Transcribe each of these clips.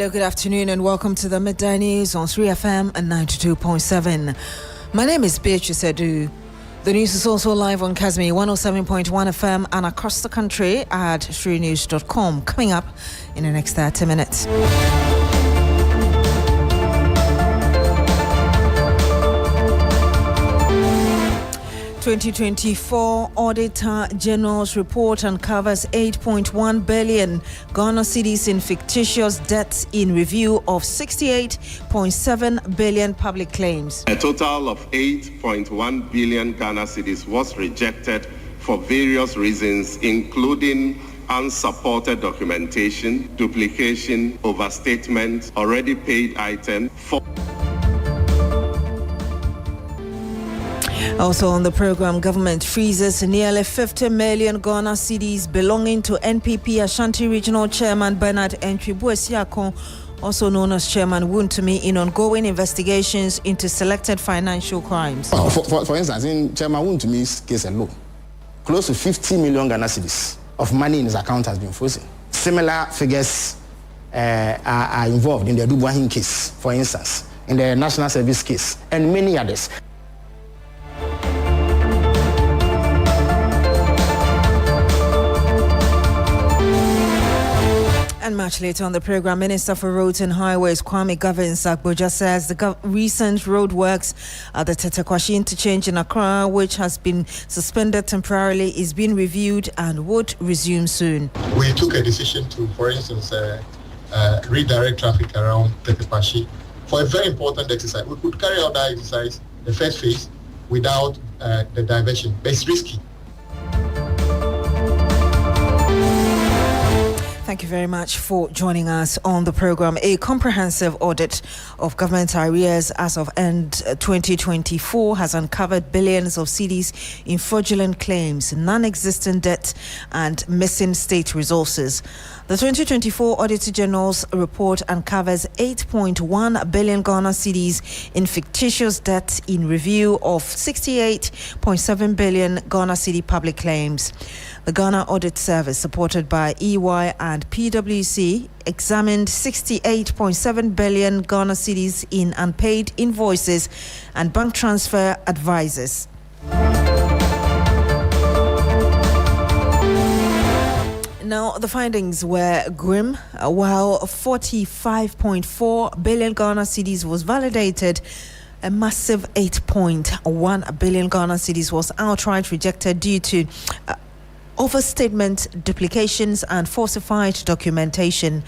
Hello, good afternoon, and welcome to the Midday News on 3FM and 92.7. My name is Beatrice Adu. The news is also live on Kazmi 107.1 FM and across the country at 3news.com. Coming up in the next 30 minutes. 2024 Auditor General's report uncovers 8.1 billion Ghana cedis in fictitious debts in review of 68.7 billion public claims. A total of 8.1 billion Ghana cedis was rejected for various reasons, including unsupported documentation, duplication, overstatement, already paid items. Also on the program, government freezes nearly 50 million Ghana cedis belonging to NPP Ashanti Regional Chairman Bernard Entwibu-Esiakon, also known as Chairman Wuntumi, in ongoing investigations into selected financial crimes. For instance, in Chairman Wuntumi's case alone, close to 50 million Ghana cedis of money in his account has been frozen. Similar figures are involved in the Dubuahin case, for instance, in the National Service case, and many others. And much later on the program, Minister for Roads and Highways Kwame Govins-Agboja says the recent road works at the Tetekwashi interchange in Accra, which has been suspended temporarily, is being reviewed and would resume soon. We took a decision to, for instance, redirect traffic around Tetekwashi for a very important exercise. We could carry out that exercise, the first phase, without the diversion, but it's risky. Thank you very much for joining us on the program. A comprehensive audit of government arrears as of end 2024 has uncovered billions of cedis in fraudulent claims, non-existent debt, and missing state resources. The 2024 Auditor General's report uncovers 8.1 billion Ghana cedis in fictitious debt in review of 68.7 billion Ghana cedi public claims. The Ghana Audit Service, supported by EY and PwC, examined 68.7 billion Ghana cedis in unpaid invoices and bank transfer advices. Now, the findings were grim. While 45.4 billion Ghana cedis was validated, a massive 8.1 billion Ghana cedis was outright rejected due to overstatement, duplications, and falsified documentation.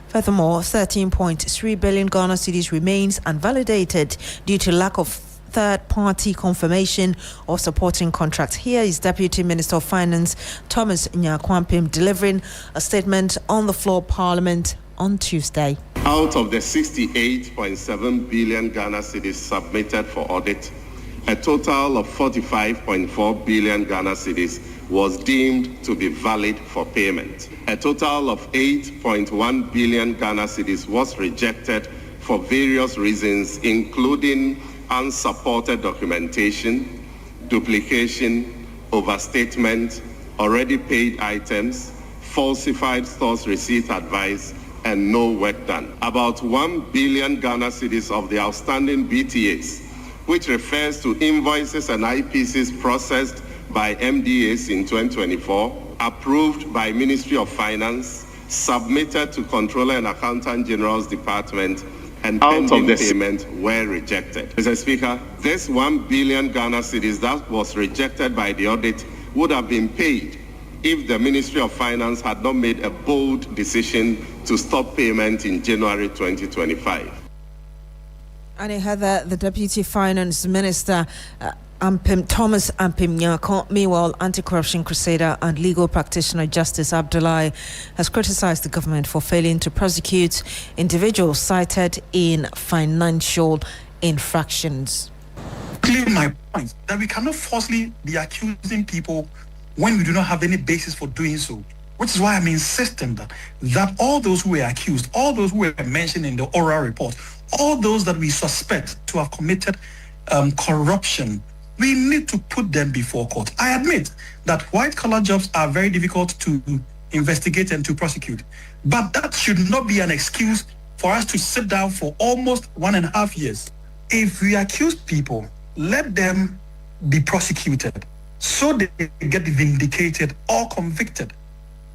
Furthermore, 13.3 billion Ghana cedis remains unvalidated due to lack of third-party confirmation or supporting contracts. Here is Deputy Minister of Finance Thomas Nyakwampim delivering a statement on the floor of Parliament on Tuesday. Out of the 68.7 billion Ghana cedis submitted for audit, a total of 45.4 billion Ghana cedis was deemed to be valid for payment. A total of 8.1 billion Ghana cedis was rejected for various reasons, including unsupported documentation, duplication, overstatement, already paid items, falsified stores receipt advice, and no work done. About 1 billion Ghana cedis of the outstanding BTAs, which refers to invoices and IPCs processed by MDAs in 2024, approved by Ministry of Finance, submitted to Controller and Accountant General's Department, and pending payment were rejected. Mr. Speaker, this 1 billion Ghana cedis that was rejected by the audit would have been paid if the Ministry of Finance had not made a bold decision to stop payment in January 2025. And I heard that the Deputy Finance Minister, Thomas Ampim Nyako, meanwhile, anti-corruption crusader and legal practitioner Justice Abdullahi, has criticized the government for failing to prosecute individuals cited in financial infractions. Clear my point that we cannot falsely be accusing people when we do not have any basis for doing so, which is why I'm insisting that all those who were accused, all those who were mentioned in the oral report, all those that we suspect to have committed corruption, we need to put them before court. I admit that white-collar jobs are very difficult to investigate and to prosecute, but that should not be an excuse for us to sit down for almost 1.5 years. If we accuse people, let them be prosecuted so they get vindicated or convicted.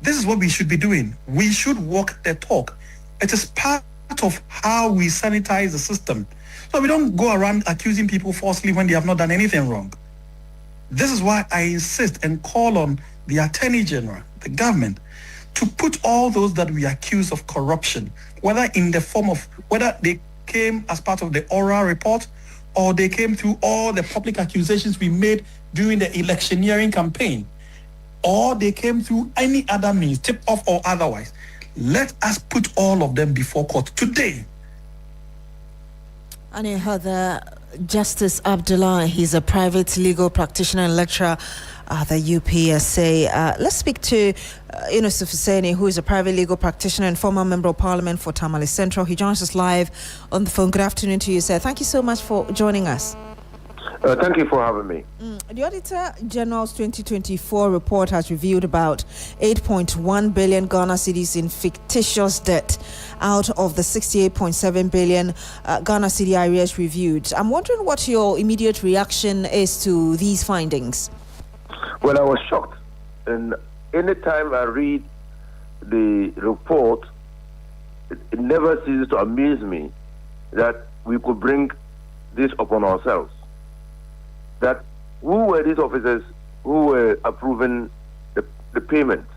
This is what we should be doing. We should walk the talk. It is part of how we sanitize the system. So we don't go around accusing people falsely when they have not done anything wrong. This is why I insist and call on the Attorney General, the government, to put all those that we accuse of corruption, whether in the form of, whether they came as part of the oral report or they came through all the public accusations we made during the electioneering campaign, or they came through any other means, tip-off or otherwise. Let us put all of them before court today. And you heard Justice Abdullah. He's a private legal practitioner and lecturer at the UPSA. Let's speak to Yusuf Hussaini, who is a private legal practitioner and former member of parliament for Tamale Central. He joins us live on the phone. Good afternoon to you, sir. Thank you so much for joining us. Thank you for having me. The Auditor General's 2024 report has revealed about 8.1 billion Ghana cedis in fictitious debt out of the 68.7 billion Ghana cedi arrears reviewed. I'm wondering what your immediate reaction is to these findings. Well, I was shocked. And anytime I read the report, it never ceases to amaze me that we could bring this upon ourselves. That who were these officers who were approving the payments?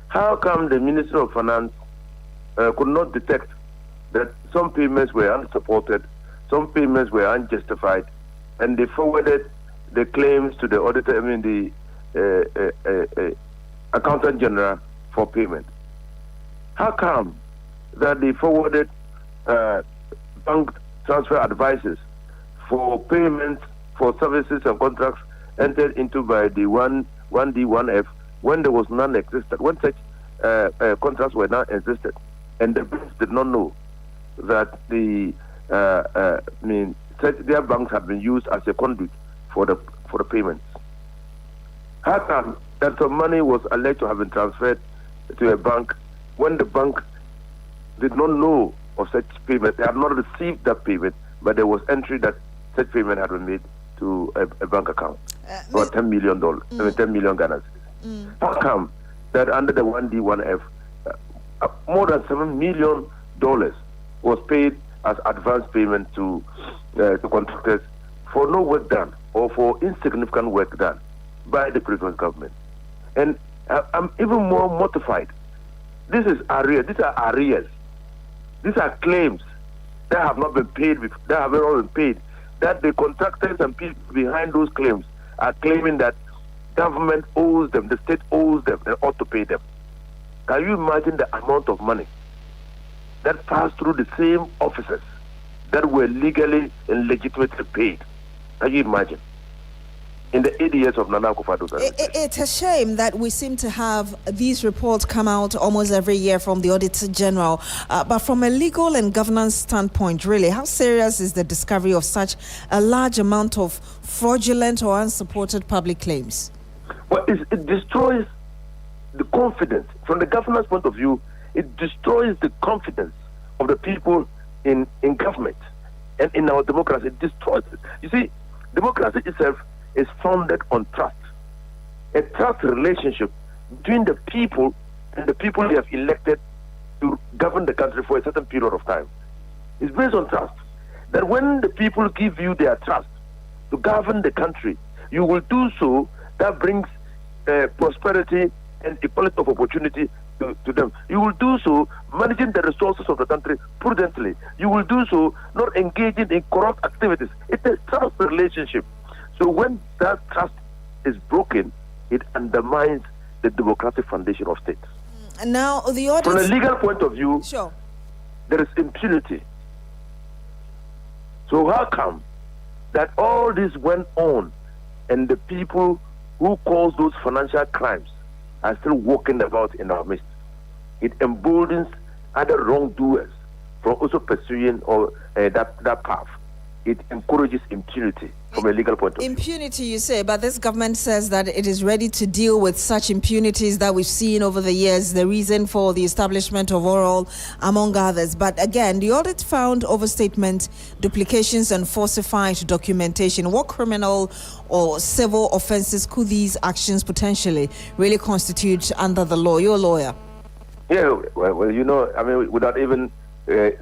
How come the Ministry of Finance could not detect that some payments were unsupported, some payments were unjustified, and they forwarded the claims to the auditor, the Accountant General for payment? How come that they forwarded bank transfer advices for payments for services and contracts entered into by the 1D1F when there was non-existent, when such contracts were not existed, and the banks did not know that their banks had been used as a conduit for the payments? How come that some money was alleged to have been transferred to a bank when the bank did not know of such payment? They had not received that payment, but there was entry that such payment had been made to a bank account for $10 million, 10 million Ghana cedis. How come that under the 1D1F, more than $7 million was paid as advance payment to contractors for no work done or for insignificant work done by the previous government? And I'm even more mortified. This is arrears. These are arrears. These are claims that have not been paid, that have not been paid, that the contractors and people behind those claims are claiming that government owes them, the state owes them, and ought to pay them. Can you imagine the amount of money that passed through the same officers that were legally and legitimately paid? Can you imagine? In the 80 years of Nana Akufo-Addo's administration. It's a shame that we seem to have these reports come out almost every year from the Auditor General. But from a legal and governance standpoint, really, how serious is the discovery of such a large amount of fraudulent or unsupported public claims? Well, it destroys the confidence. From the governance point of view, it destroys the confidence of the people in government and in our democracy. It destroys it. You see, democracy itself is founded on trust. A trust relationship between the people and the people they have elected to govern the country for a certain period of time. It's based on trust. That when the people give you their trust to govern the country, you will do so. That brings prosperity and equality of opportunity to them. You will do so managing the resources of the country prudently. You will do so not engaging in corrupt activities. It's a trust relationship. So when that trust is broken, it undermines the democratic foundation of states. Now, the audit... From a legal point of view, sure, there is impunity. So how come that all this went on and the people who caused those financial crimes are still walking about in our midst? It emboldens other wrongdoers from also pursuing that path. It encourages impunity. from a legal point of view. Impunity, you say, but this government says that it is ready to deal with such impunities that we've seen over the years, the reason for the establishment of oral, among others. But again, the audit found overstatement, duplications, and falsified documentation. What criminal or civil offenses could these actions potentially really constitute under the law? You're a lawyer. Yeah, well, you know, I mean, without even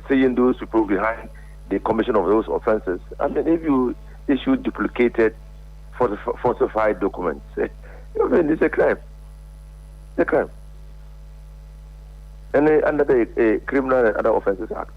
seeing those people behind the commission of those offenses, I mean, if you issue duplicated, falsified documents, I mean, it's a crime. It's a crime. And under the Criminal and Other Offences Act.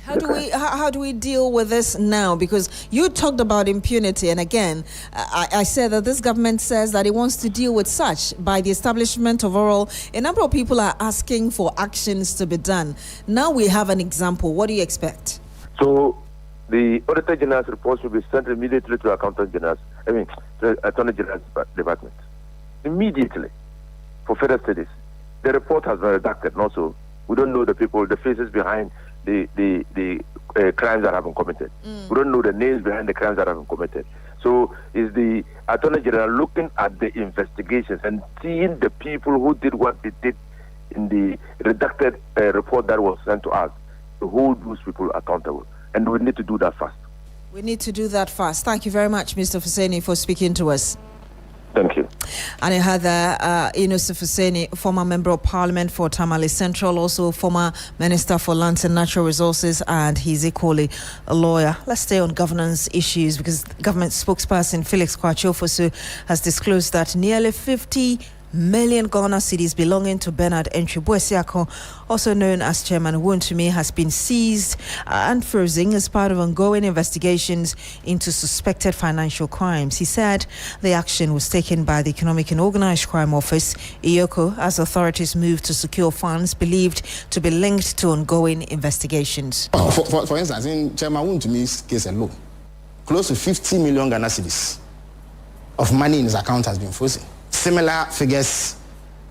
How do we deal with this now? Because you talked about impunity, and again, I said that this government says that it wants to deal with such by the establishment of oral. A number of people are asking for actions to be done. Now we have an example. What do you expect? So the Auditor General's report will be sent immediately to Accountant General's, the Attorney General's Department. Immediately for further studies. The report has been redacted, and also we don't know the people, the faces behind the crimes that have been committed. We don't know the names behind the crimes that have been committed. So is the Attorney General looking at the investigations and seeing the people who did what they did in the redacted report that was sent to us, to hold those people accountable. And we need to do that fast. We need to do that fast. Thank you very much, Mr. Fuseni, for speaking to us. Thank you. And I had Yusuf Fuseni, former member of parliament for Tamale Central, also former minister for lands and natural resources, and he's equally a lawyer. Let's stay on governance issues, because government spokesperson Felix Kwachiofosu has disclosed that nearly 50 million Ghana cedis belonging to Bernard Enchibuesiako, also known as Chairman Wontumi, has been seized and frozen as part of ongoing investigations into suspected financial crimes. He said the action was taken by the Economic and Organized Crime Office, EOCO, as authorities moved to secure funds believed to be linked to ongoing investigations. For instance, in Chairman Wontumi's case alone, close to 50 million Ghana cedis of money in his account has been frozen. Similar figures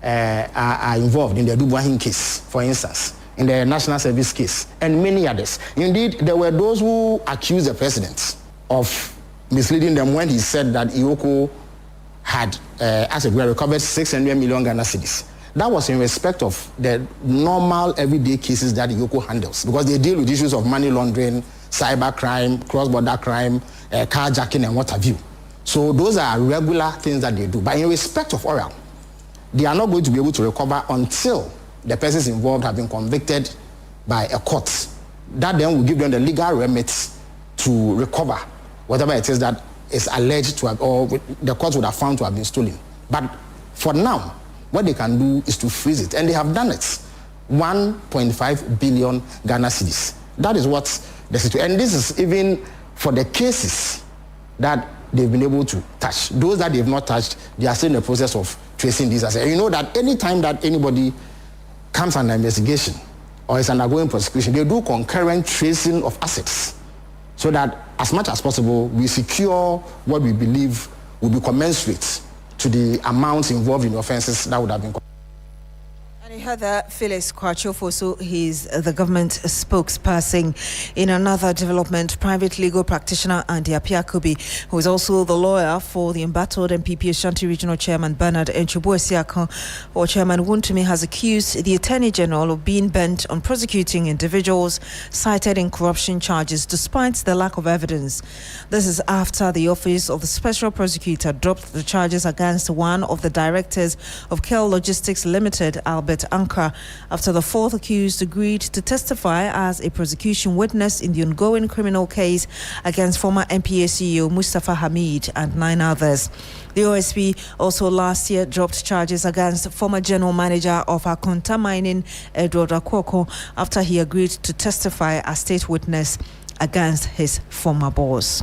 are involved in the Dubuahin case, for instance, in the National Service case, and many others. Indeed, there were those who accused the president of misleading them when he said that EOCO had, as it were, recovered 600 million Ghana cedis. That was in respect of the normal everyday cases that EOCO handles, because they deal with issues of money laundering, cyber crime, cross-border crime, carjacking, and what have you. So those are regular things that they do. But in respect of oral, they are not going to be able to recover until the persons involved have been convicted by a court. That then will give them the legal remits to recover whatever it is that is alleged to have, or the court would have found to have been stolen. But for now, what they can do is to freeze it. And they have done it. 1.5 billion Ghana cedis. That is what the situation. And this is even for the cases that they've been able to touch. Those that they've not touched, they are still in the process of tracing these assets. You know that any time that anybody comes under investigation or is undergoing prosecution, they do concurrent tracing of assets so that as much as possible, we secure what we believe will be commensurate to the amounts involved in the offenses that would have been. And you heard that Felix Kwachiofosu, he's the government spokesperson. In another development, private legal practitioner Andy Apiakobi, who is also the lawyer for the embattled MPP Ashanti Regional Chairman Bernard Enchibuesiako, or Chairman Wontumi, has accused the Attorney General of being bent on prosecuting individuals cited in corruption charges despite the lack of evidence. This is after the Office of the Special Prosecutor dropped the charges against one of the directors of KEL Logistics Limited, Albert Anka, after the fourth accused agreed to testify as a prosecution witness in the ongoing criminal case against former NPA CEO Mustafa Hamid and 9 others. The OSP also last year dropped charges against former general manager of Akonta Mining, Edward Akwoko, after he agreed to testify as state witness against his former boss.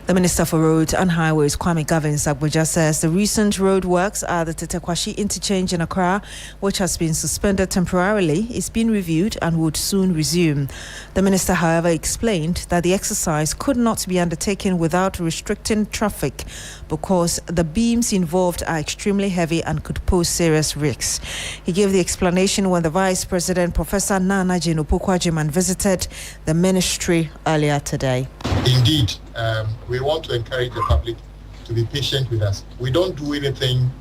The Minister for Roads and Highways, Kwame Gavins Agboja, says the recent road works at the Tetekwashi interchange in Accra, which has been suspended temporarily, is being reviewed and would soon resume. The minister, however, explained that the exercise could not be undertaken without restricting traffic because the beams involved are extremely heavy and could pose serious risks. He gave the explanation when the Vice President, Professor Nana Jane Opoku-Agyeman, visited the ministry earlier today. Indeed, we want to encourage the public to be patient with us. We don't do anything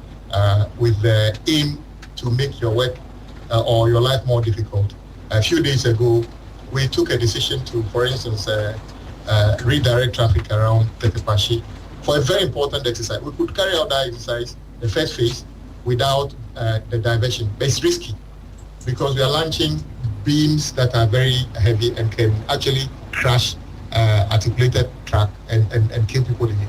with the aim to make your work or your life more difficult. A few days ago, we took a decision to, for instance, redirect traffic around Tetepashi for a very important exercise. We could carry out that exercise, the first phase, without the diversion. But it's risky because we are launching beams that are very heavy and can actually crash articulated track and kill people in it.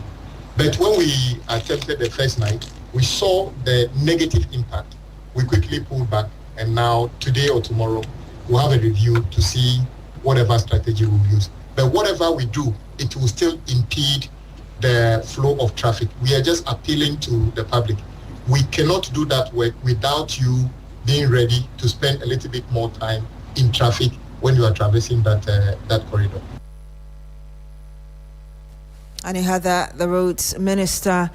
But when we attempted the first night, we saw the negative impact. We quickly pulled back, and now today or tomorrow we'll have a review to see whatever strategy we'll use. But whatever we do, it will still impede the flow of traffic. We are just appealing to the public. We cannot do that work without you being ready to spend a little bit more time in traffic when you are traversing that corridor. And you heard that the roads minister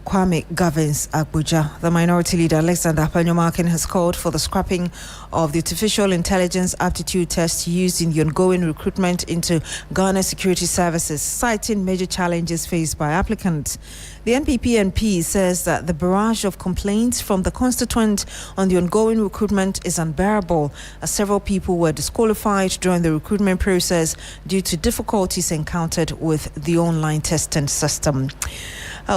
Kwame governs Abuja. The minority leader Alexander Apanyomakin has called for the scrapping of the artificial intelligence aptitude test used in the ongoing recruitment into Ghana security services, citing major challenges faced by applicants. The NPP MP says that the barrage of complaints from the constituent on the ongoing recruitment is unbearable, as several people were disqualified during the recruitment process due to difficulties encountered with the online testing system.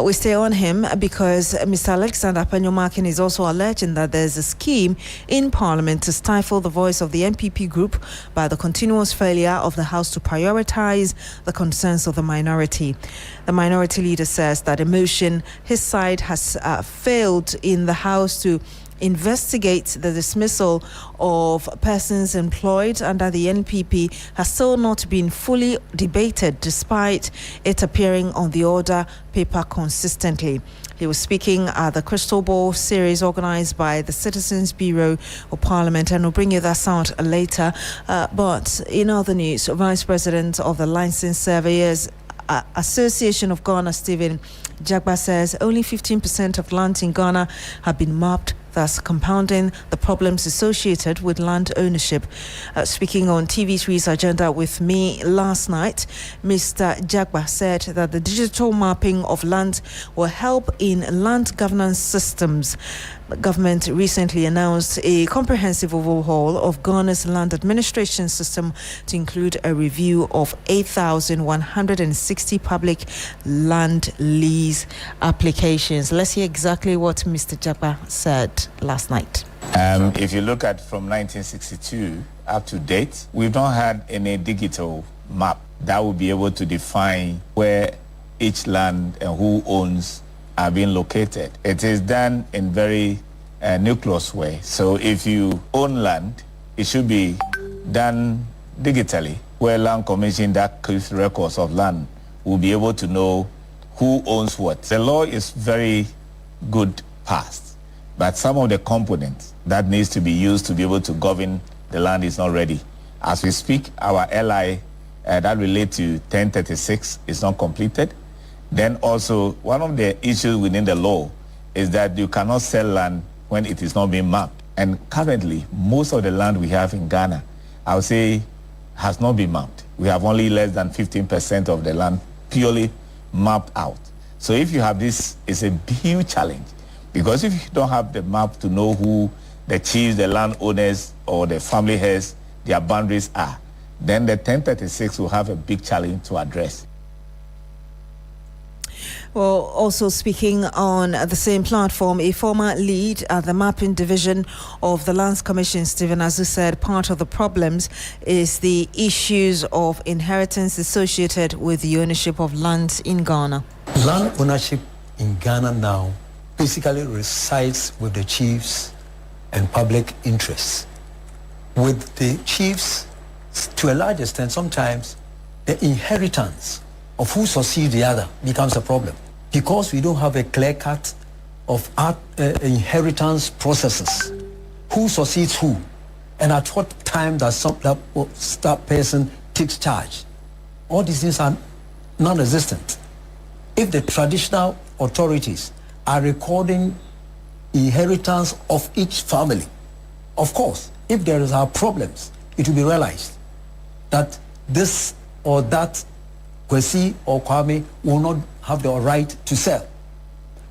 We stay on him because Mr. Alexander Apanyomakin is also alleging that there's a scheme in Parliament to stifle the voice of the NPP group by the continuous failure of the House to prioritize the concerns of the minority. The minority leader says that a motion his side has failed in the House to investigate the dismissal of persons employed under the NPP has still not been fully debated, despite it appearing on the order paper consistently. He was speaking at the Crystal Ball series organized by the Citizens Bureau of Parliament, and we'll bring you that sound later. But in other news, Vice President of the Licensed Surveyors Association of Ghana, Stephen Jagba, says only 15% of land in Ghana have been mapped, thus compounding the problems associated with land ownership. Speaking on TV3's Agenda with me last night, Mr. Jagba said that the digital mapping of land will help in land governance systems. The government recently announced a comprehensive overhaul of Ghana's land administration system to include a review of 8,160 public land lease applications. Let's hear exactly what Mr. Jagba said last night. If you look at from 1962 up to date, we've not had any digital map that will be able to define where each land and who owns are being located. It is done in very nucleus way. So if you own land, it should be done digitally, where Land Commission that keeps records of land will be able to know who owns what. The law is very good passed, but some of the components that needs to be used to be able to govern the land is not ready. As we speak, our LI that relate to 1036 is not completed. Then also, one of the issues within the law is that you cannot sell land when it is not being mapped. And currently, most of the land we have in Ghana, I would say, has not been mapped. We have only less than 15% of the land purely mapped out. So if you have this, it's a huge challenge. Because if you don't have the map to know who the chiefs, the landowners, or the family heads, their boundaries are, then the 1036 will have a big challenge to address. Well, also speaking on the same platform, a former lead at the mapping division of the Lands Commission, Stephen Adu, said part of the problems is the issues of inheritance associated with the ownership of lands in Ghana. Land ownership in Ghana now basically resides with the chiefs and public interests. With the chiefs, to a large extent, sometimes the inheritance of who succeeds the other becomes a problem, because we don't have a clear cut of inheritance processes. Who succeeds who, and at what time does that person takes charge? All these things are non-existent. If the traditional authorities are recording inheritance of each family, of course, if there are problems, it will be realized that this or that Kwesi or Kwame will not have the right to sell.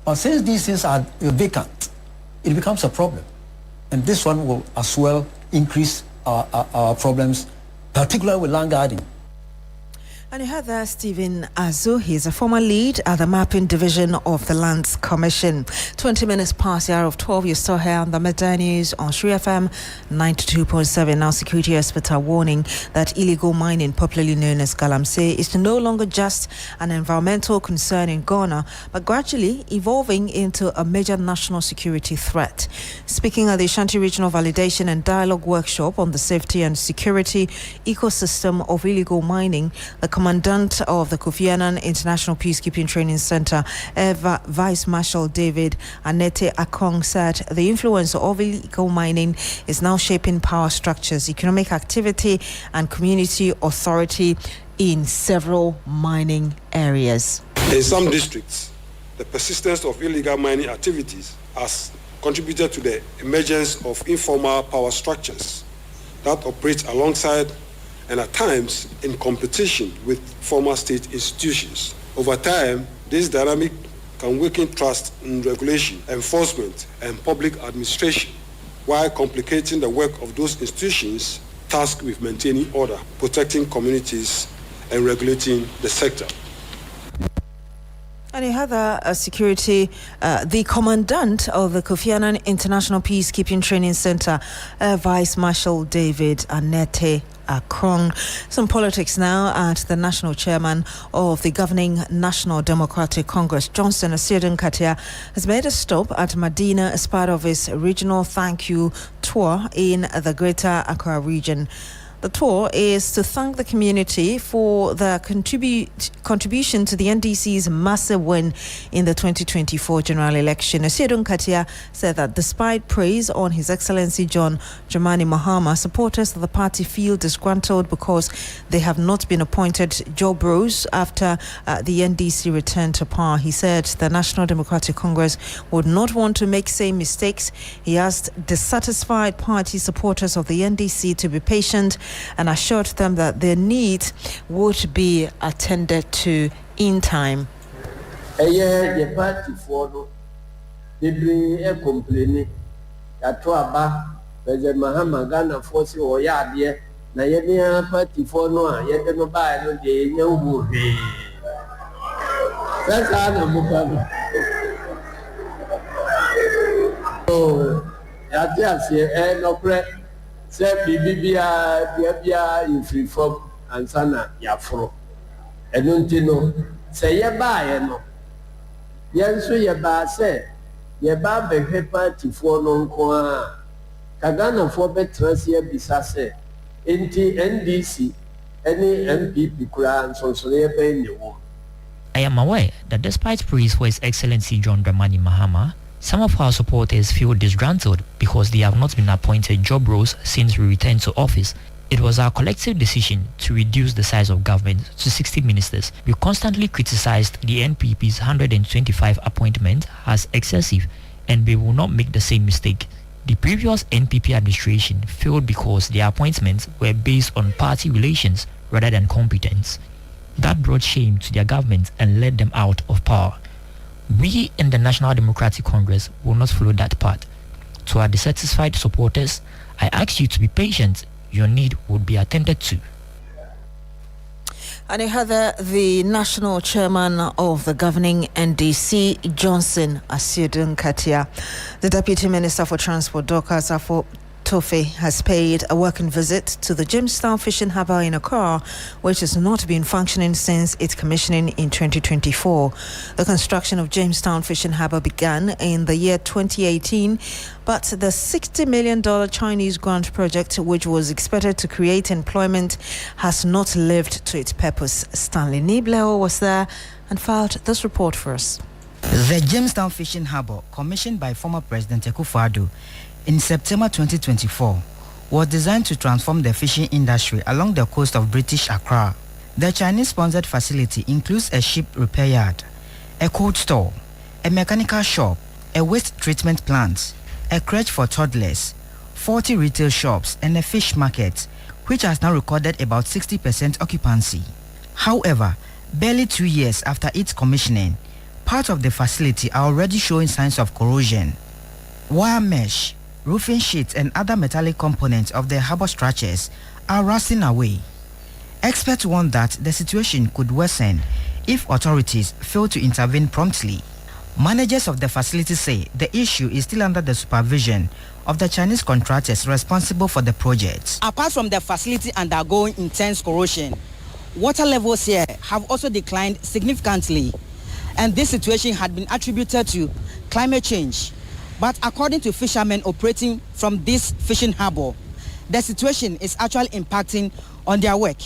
But since these things are vacant, it becomes a problem. And this one will as well increase our problems, particularly with land guarding. And you heard there Stephen Adu. He's a former lead at the Mapping Division of the Lands Commission. 20 minutes past the hour of 12, you're still here on the Midday News on Shri FM 92.7. Now, security experts are warning that illegal mining, popularly known as galamsey, is no longer just an environmental concern in Ghana, but gradually evolving into a major national security threat. Speaking at the Ashanti Regional Validation and Dialogue Workshop on the safety and security ecosystem of illegal mining, the Commandant of the Kofi Annan International Peacekeeping Training Center, Vice Marshal David Annette Akong, said the influence of illegal mining is now shaping power structures, economic activity, and community authority in several mining areas. In some districts, the persistence of illegal mining activities has contributed to the emergence of informal power structures that operate alongside and at times in competition with former state institutions. Over time, this dynamic can weaken trust in regulation, enforcement, and public administration, while complicating the work of those institutions tasked with maintaining order, protecting communities, and regulating the sector. And you have the Commandant of the Kofi Annan International Peacekeeping Training Center, Vice Marshal David Annette Akong. Some politics now at the National Chairman of the governing National Democratic Congress, Johnson Asiedun Katia, has made a stop at Medina as part of his regional thank you tour in the Greater Accra region. The tour is to thank the community for the contribution to the NDC's massive win in the 2024 general election. Asiedun Katia said that despite praise on His Excellency John Dramani Mahama, supporters of the party feel disgruntled because they have not been appointed job roles after the NDC returned to power. He said the National Democratic Congress would not want to make same mistakes. He asked dissatisfied party supporters of the NDC to be patient and assured them that their needs would be attended to in time. The party for they bring a complaint that President Mahama Ghana force or yard na yet party for no yet no buy no day no movie. That's how I'm so I just say no pre. Say Bibia in free form and sana yafro. I don't know. Say ye buy no. Yanso ye ba say ye ba be party for no kwa. Kagana for betrans ye bisa say enti NDC any MPP kura and so ye be ni wo. I am aware that despite praise for His Excellency John Dramani Mahama, some of our supporters feel disgruntled because they have not been appointed job roles since we returned to office. It was our collective decision to reduce the size of government to 60 ministers. We constantly criticized the NPP's 125 appointment as excessive, and we will not make the same mistake. The previous NPP administration failed because their appointments were based on party relations rather than competence. That brought shame to their government and led them out of power. We in the National Democratic Congress will not follow that path. To our dissatisfied supporters, I ask you to be patient. Your need would be attended to. And you heard the National Chairman of the governing NDC, Johnson Asiedun Katia. The Deputy Minister for Transport, Dorcas Afo Tofe, has paid a working visit to the Jamestown Fishing Harbour in Accra, which has not been functioning since its commissioning in 2024. The construction of Jamestown Fishing Harbour began in the year 2018, but the $60 million Chinese grant project, which was expected to create employment, has not lived to its purpose. Stanley Nibleo was there and filed this report for us. The Jamestown Fishing Harbour, commissioned by former President Akufo Addo in September 2024, was designed to transform the fishing industry along the coast of British Accra. The Chinese-sponsored facility includes a ship repair yard, a cold store, a mechanical shop, a waste treatment plant, a crèche for toddlers, 40 retail shops, and a fish market, which has now recorded about 60% occupancy. However, Barely 2 years after its commissioning, parts of the facility are already showing signs of corrosion. Wire mesh, roofing sheets and other metallic components of the harbour structures are rusting away. Experts warn that the situation could worsen if authorities fail to intervene promptly. Managers of the facility say the issue is still under the supervision of the Chinese contractors responsible for the project. Apart from the facility undergoing intense corrosion, water levels here have also declined significantly, and this situation had been attributed to climate change. But according to fishermen operating from this fishing harbour, the situation is actually impacting on their work.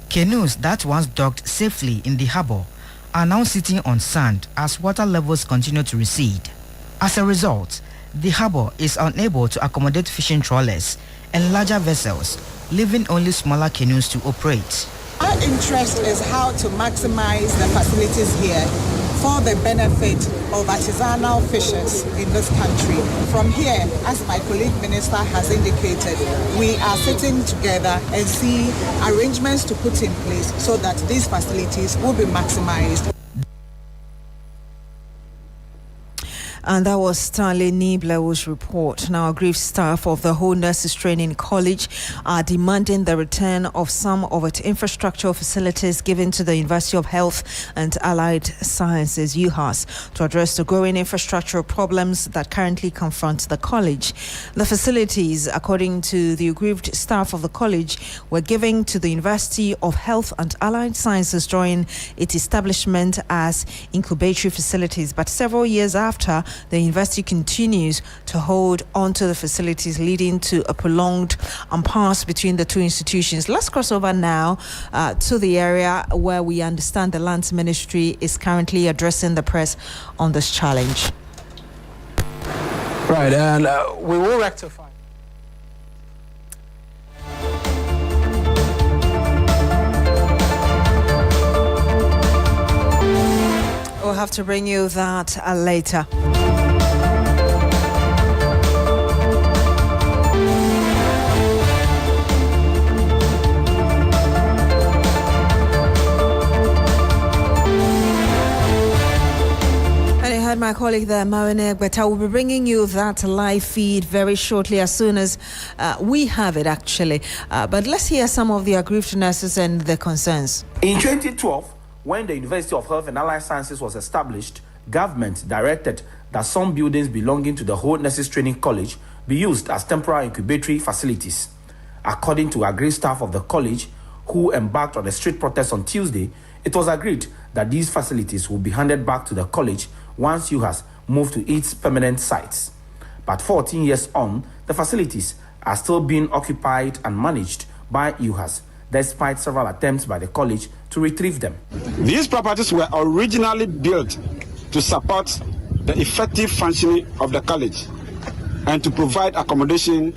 Canoes that once docked safely in the harbour are now sitting on sand as water levels continue to recede. As a result, the harbour is unable to accommodate fishing trawlers and larger vessels, leaving only smaller canoes to operate. Our interest is how to maximize the facilities here for the benefit of artisanal fishers in this country. From here, as my colleague minister has indicated, we are sitting together and see arrangements to put in place so that these facilities will be maximized. And that was Stanley Niblewo's report. Now, aggrieved staff of the Whole Nurses Training College are demanding the return of some of its infrastructure facilities given to the University of Health and Allied Sciences, UHAS, to address the growing infrastructural problems that currently confront the college. The facilities, according to the aggrieved staff of the college, were given to the University of Health and Allied Sciences during its establishment as incubatory facilities, but several years after, the university continues to hold onto the facilities, leading to a prolonged impasse between the two institutions. Let's cross over now to the area where we understand the Lands Ministry is currently addressing the press on this challenge. Right, and we will rectify. We'll have to bring you that later. My colleague there, Marine, but I will be bringing you that live feed very shortly as soon as we have it, actually. But let's hear some of the aggrieved nurses and their concerns. In 2012, when the University of Health and Allied Sciences was established, government directed that some buildings belonging to the Whole Nurses Training College be used as temporary incubatory facilities. According to aggrieved staff of the college, who embarked on a street protest on Tuesday, it was agreed that these facilities will be handed back to the college once UHAS moved to its permanent sites. But 14 years on, the facilities are still being occupied and managed by UHAS, despite several attempts by the college to retrieve them. These properties were originally built to support the effective functioning of the college and to provide accommodation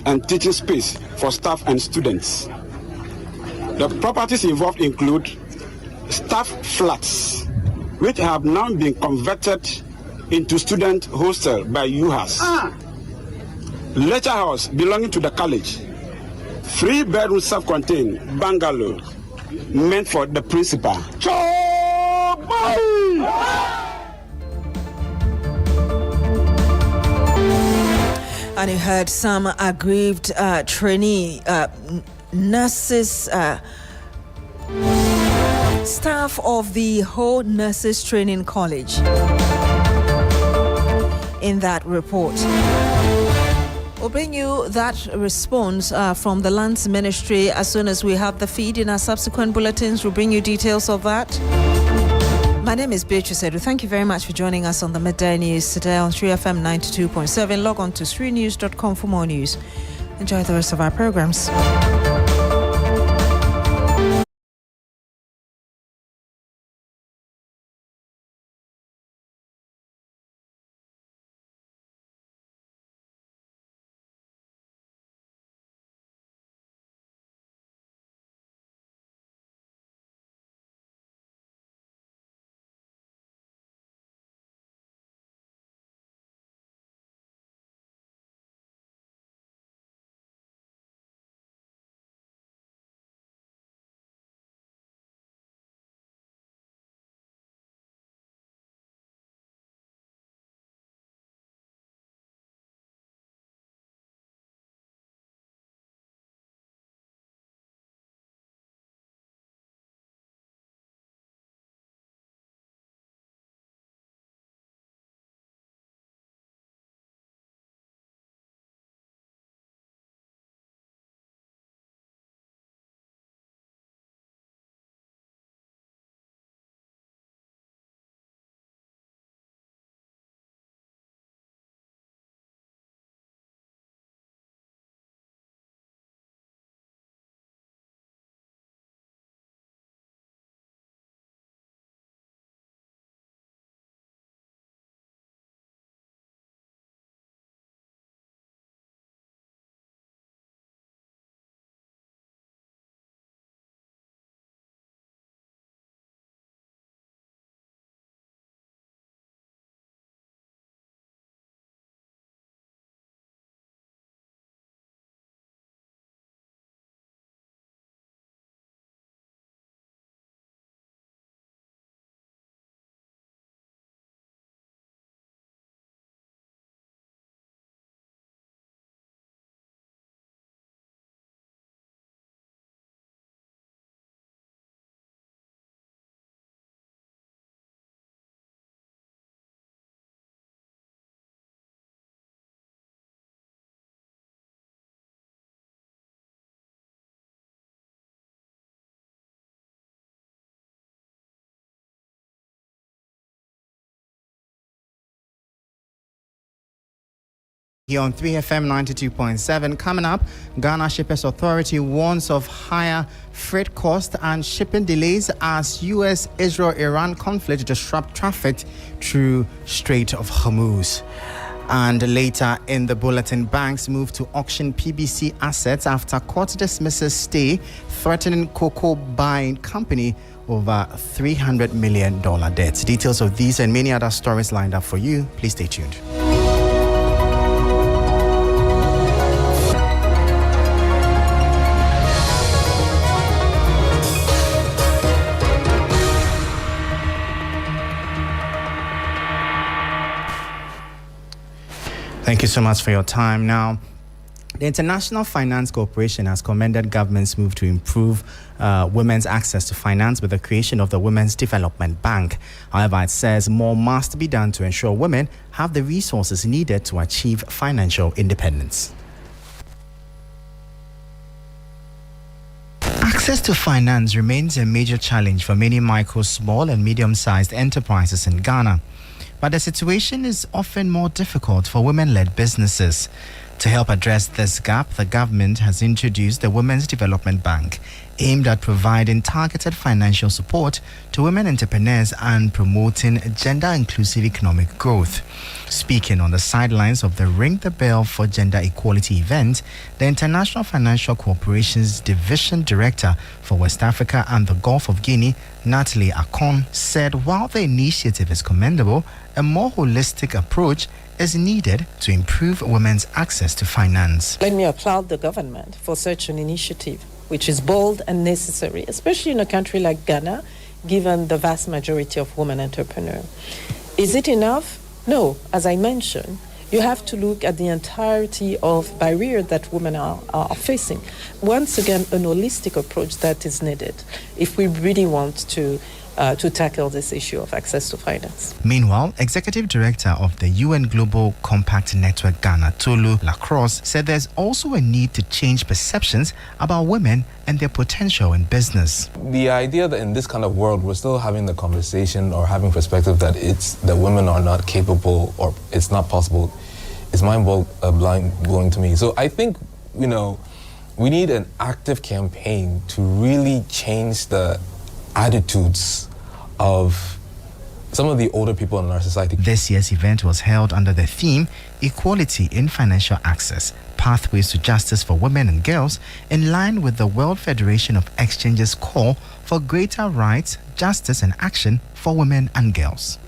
and teaching space for staff and students. The properties involved include staff flats, which have now been converted into student hostel by UHAS. Lecture house belonging to the college. 3-bedroom self-contained bungalow meant for the principal. And you heard some aggrieved trainee nurses, staff of the Whole Nurses Training College in that report. We'll bring you that response from the Lands Ministry as soon as we have the feed in our subsequent bulletins. We'll bring you details of that. My name is Beatrice Adu. Thank you very much for joining us on the Midday News today on 3FM 92.7. Log on to 3news.com for more news. Enjoy the rest of our programs. Here on 3FM 92.7, coming up, Ghana Shippers Authority warns of higher freight costs and shipping delays as US-Israel-Iran conflict disrupt traffic through Strait of Hormuz. And later in the bulletin, banks move to auction PBC assets after court dismisses stay threatening cocoa buying company over $300 million debt. Details of these and many other stories lined up for you. Please stay tuned. Thank you so much for your time. Now, the International Finance Corporation has commended government's move to improve women's access to finance with the creation of the Women's Development Bank. However, it says more must be done to ensure women have the resources needed to achieve financial independence. Access to finance remains a major challenge for many micro, small, and medium-sized enterprises in Ghana. But the situation is often more difficult for women-led businesses. To help address this gap, the government has introduced the Women's Development Bank, aimed at providing targeted financial support to women entrepreneurs and promoting gender-inclusive economic growth. Speaking on the sidelines of the Ring the Bell for Gender Equality event, the International Financial Corporation's Division Director for West Africa and the Gulf of Guinea, Natalie Akon, said while the initiative is commendable, a more holistic approach is needed to improve women's access to finance. Let me applaud the government for such an initiative, which is bold and necessary, especially in a country like Ghana, given the vast majority of women entrepreneurs. Is it enough? No. As I mentioned, you have to look at the entirety of barriers that women are facing. Once again, an holistic approach that is needed if we really want to tackle this issue of access to finance. Meanwhile, Executive Director of the UN Global Compact Network Ghana, Tolu Lacrosse, said there's also a need to change perceptions about women and their potential in business. The idea that in this kind of world we're still having the conversation or having perspective that women are not capable or it's not possible is mind-blowing to me. So I think, we need an active campaign to really change the attitudes of some of the older people in our society. This year's event was held under the theme Equality in Financial Access, Pathways to Justice for Women and Girls, in line with the World Federation of Exchange's call for greater rights, justice and action for women and girls.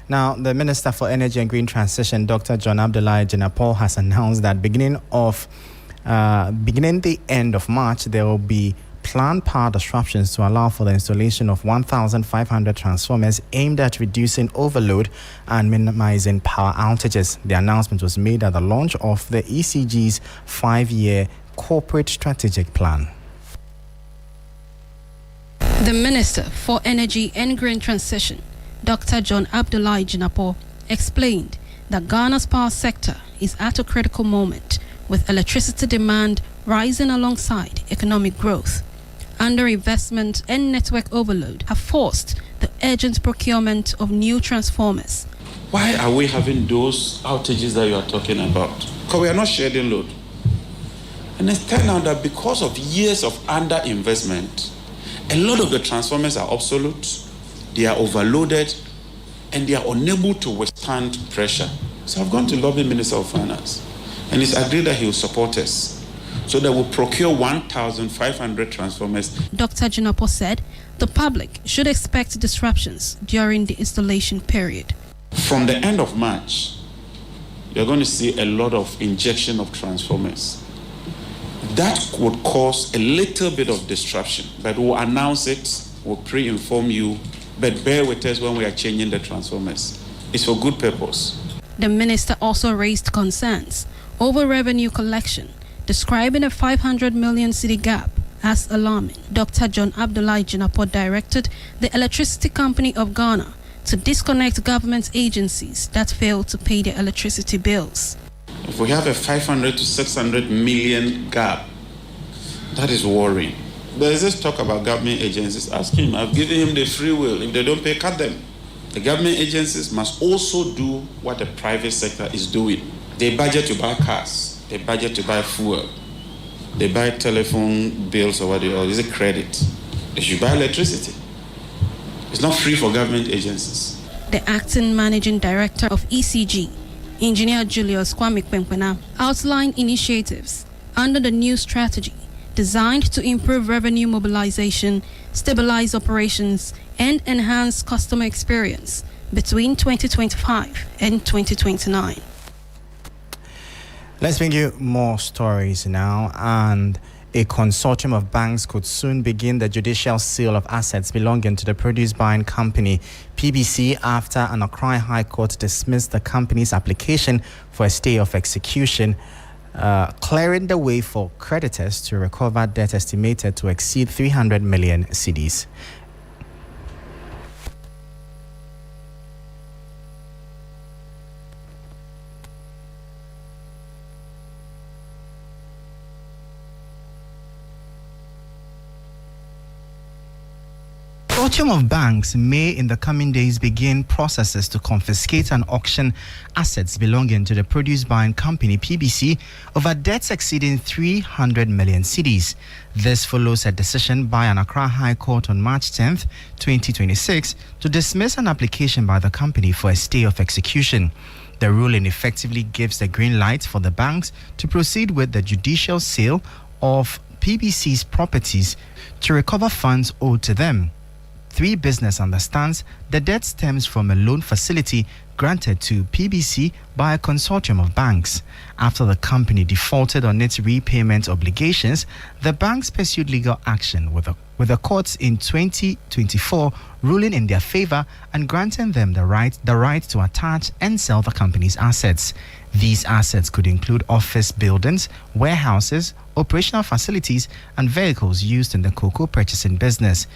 Now, the Minister for Energy and Green Transition, Dr. John Abdullahi Jinapor, has announced that beginning the end of March, there will be planned power disruptions to allow for the installation of 1,500 transformers aimed at reducing overload and minimizing power outages. The announcement was made at the launch of the ECG's 5-year corporate strategic plan. The Minister for Energy and Green Transition, Dr. John Abdullahi Jinapor, explained that Ghana's power sector is at a critical moment, with electricity demand rising alongside economic growth. Underinvestment and network overload have forced the urgent procurement of new transformers. Why are we having those outages that you are talking about? Because we are not shedding load. And it's turned out that because of years of underinvestment, a lot of the transformers are obsolete, they are overloaded, and they are unable to withstand pressure. So I've gone to lobby Minister of Finance, and he's agreed that he will support us, so that we'll procure 1,500 transformers. Dr. Jinapor said the public should expect disruptions during the installation period. From the end of March, you're going to see a lot of injection of transformers. That would cause a little bit of disruption, but we'll announce it, we'll pre-inform you, but bear with us when we are changing the transformers. It's for good purpose. The minister also raised concerns over revenue collection, describing a 500 million cedi gap as alarming. Dr. John Abdullahi Jinapor directed the Electricity Company of Ghana to disconnect government agencies that fail to pay their electricity bills. If we have a 500 to 600 million gap, that is worrying. There is this talk about government agencies. Ask him, I've given him the free will. If they don't pay, cut them. The government agencies must also do what the private sector is doing. They budget to buy cars, they budget to buy fuel, they buy telephone bills or whatever, or is it credit? They should buy electricity. It's not free for government agencies. The acting managing director of ECG, Engineer Julius Kwame Kwemkwena, outlined initiatives under the new strategy designed to improve revenue mobilization, stabilize operations, and enhance customer experience between 2025 and 2029. Let's bring you more stories now. And a consortium of banks could soon begin the judicial sale of assets belonging to the produce buying company PBC after an Accra High Court dismissed the company's application for a stay of execution, clearing the way for creditors to recover debt estimated to exceed 300 million cedis. A consortium of banks may in the coming days begin processes to confiscate and auction assets belonging to the produce buying company PBC over debts exceeding 300 million cedis. This follows a decision by an Accra High Court on March 10th, 2026 to dismiss an application by the company for a stay of execution. The ruling effectively gives the green light for the banks to proceed with the judicial sale of PBC's properties to recover funds owed to them. 3 Business understands the debt stems from a loan facility granted to PBC by a consortium of banks. After the company defaulted on its repayment obligations, the banks pursued legal action with the courts in 2024 ruling in their favor and granting them the right to attach and sell the company's assets. These assets could include office buildings, warehouses, operational facilities, and vehicles used in the cocoa purchasing business.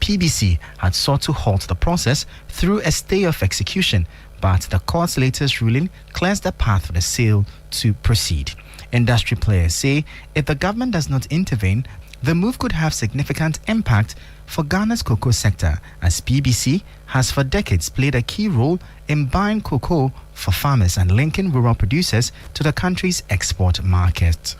PBC had sought to halt the process through a stay of execution, but the court's latest ruling clears the path for the sale to proceed. Industry players say if the government does not intervene, the move could have significant impact for Ghana's cocoa sector, as PBC has for decades played a key role in buying cocoa for farmers and linking rural producers to the country's export market.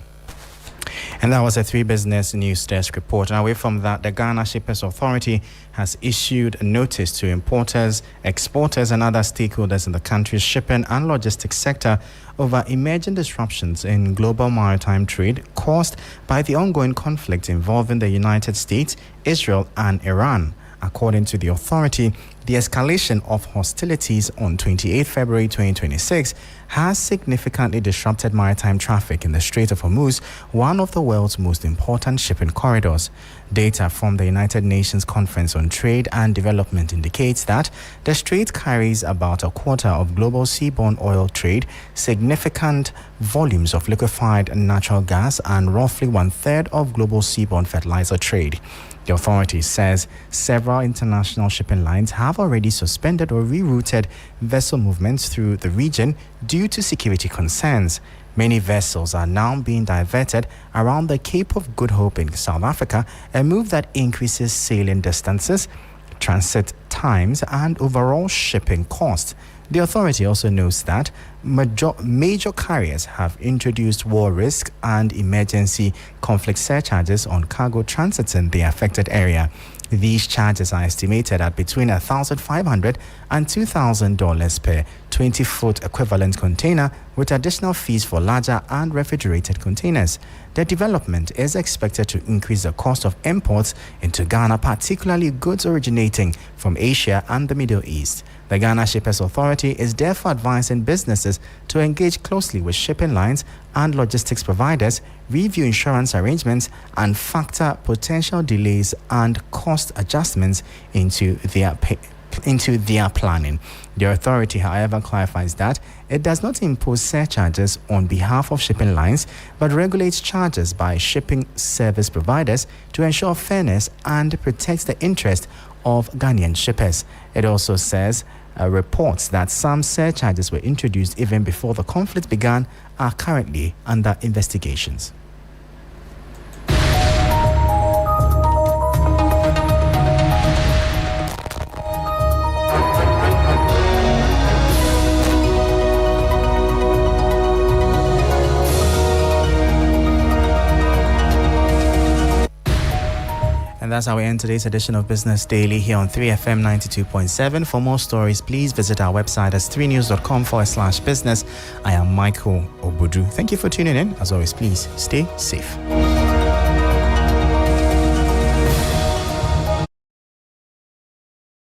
And that was a 3 Business News Desk report. And away from that, the Ghana Shippers Authority has issued a notice to importers, exporters, and other stakeholders in the country's shipping and logistics sector over emerging disruptions in global maritime trade caused by the ongoing conflict involving the United States, Israel, and Iran. According to the authority, the escalation of hostilities on 28 February 2026 has significantly disrupted maritime traffic in the Strait of Hormuz, one of the world's most important shipping corridors. Data from the United Nations Conference on Trade and Development indicates that the strait carries about a quarter of global seaborne oil trade, significant volumes of liquefied natural gas, and roughly 1/3 of global seaborne fertilizer trade. The authority says several international shipping lines have already suspended or rerouted vessel movements through the region due to security concerns. Many vessels are now being diverted around the Cape of Good Hope in South Africa, a move that increases sailing distances, transit times, and overall shipping costs. The authority also notes that major carriers have introduced war risk and emergency conflict surcharges on cargo transiting the affected area. These charges are estimated at between $1,500 and $2,000 per 20-foot equivalent container, with additional fees for larger and refrigerated containers. The development is expected to increase the cost of imports into Ghana, particularly goods originating from Asia and the Middle East. The Ghana Shippers Authority is therefore advising businesses to engage closely with shipping lines and logistics providers, review insurance arrangements, and factor potential delays and cost adjustments into their planning. The authority, however, clarifies that it does not impose surcharges on behalf of shipping lines, but regulates charges by shipping service providers to ensure fairness and protects the interest of Ghanaian shippers. It also says reports that some surcharges were introduced even before the conflict began are currently under investigations. that's how we end today's edition of Business Daily here on 3FM 92.7. For more stories, please visit our website at 3news.com/business. I am Michael Obudu. Thank you for tuning in. As always, please stay safe.